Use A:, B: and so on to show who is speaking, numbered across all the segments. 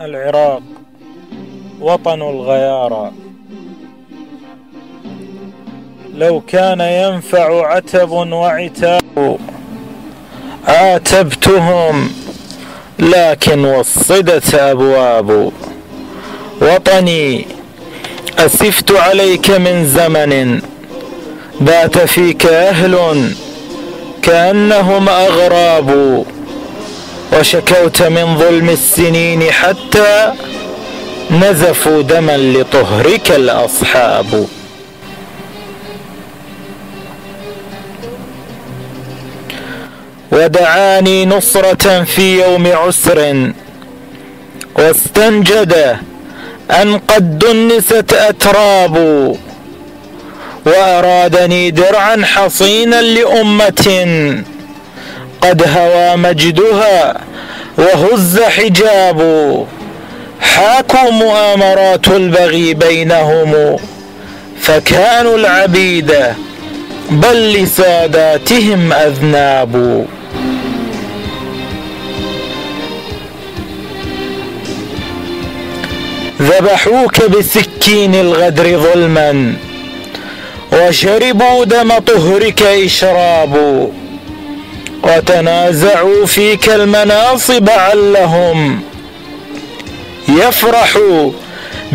A: العراق وطن الغيارى. لو كان ينفع عتب وعتاب عاتبتهم، لكن وصدت أبواب. وطني أسفت عليك من زمن بات فيك أهل كأنهم أغراب، وشكوت من ظلم السنين حتى نزفوا دما لطهرك الأصحاب. ودعاني نصرة في يوم عسر، واستنجد أن قد دنست أتراب، وأرادني درعا حصينا لأمة قد هوى مجدها وهز حجاب. حاكوا مؤامرات البغي بينهم، فكانوا العبيد بل لساداتهم أذناب. ذبحوك بسكين الغدر ظلما، وشربوا دم طهرك إشراب. وتنازعوا فيك المناصب علهم يفرحوا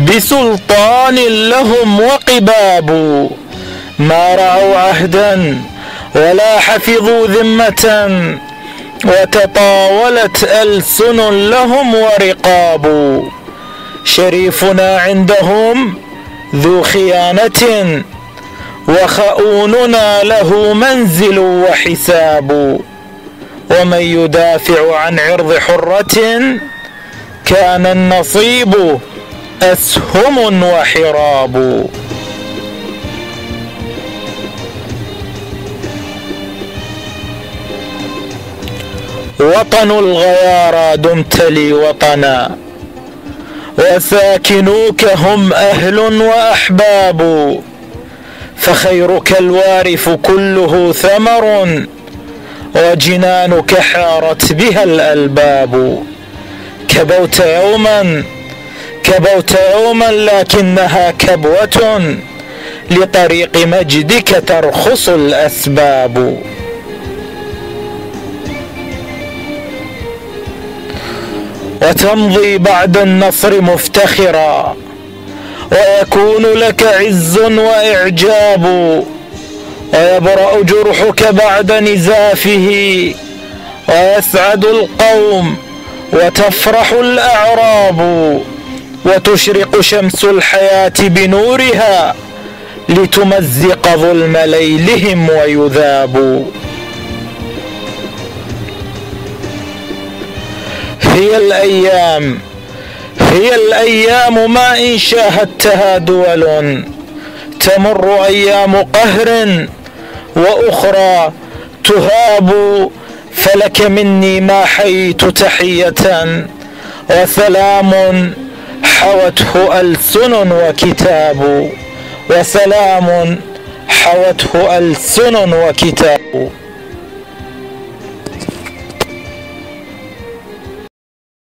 A: بسلطان لهم وقباب. ما رعوا عهدا ولا حفظوا ذمة، وتطاولت ألسن لهم ورقاب. شريفنا عندهم ذو خيانة، وخؤوننا له منزل وحساب. ومن يدافع عن عرض حرة كان النصيب أسهم وحراب. وطن الغيارى دمت لي وطنا، وساكنوك هم أهل وأحباب. فخيرك الوارف كله ثمر، وجنانك حارت بها الألباب. كبوت يوما لكنها كبوة، لطريق مجدك ترخص الأسباب. وتمضي بعد النصر مفتخرا، ويكون لك عز وإعجاب. ويبرأ جرحك بعد نزافه، ويسعد القوم وتفرح الأعراب. وتشرق شمس الحياة بنورها، لتمزق ظلم ليلهم ويذاب. هي الأيام ما إن شاهدتها دول، تمر أيام قهر وأخرى تهاب. فلك مني ما حييت تحية، وسلام حوته ألسن وكتاب. وسلام حوته ألسن وكتاب.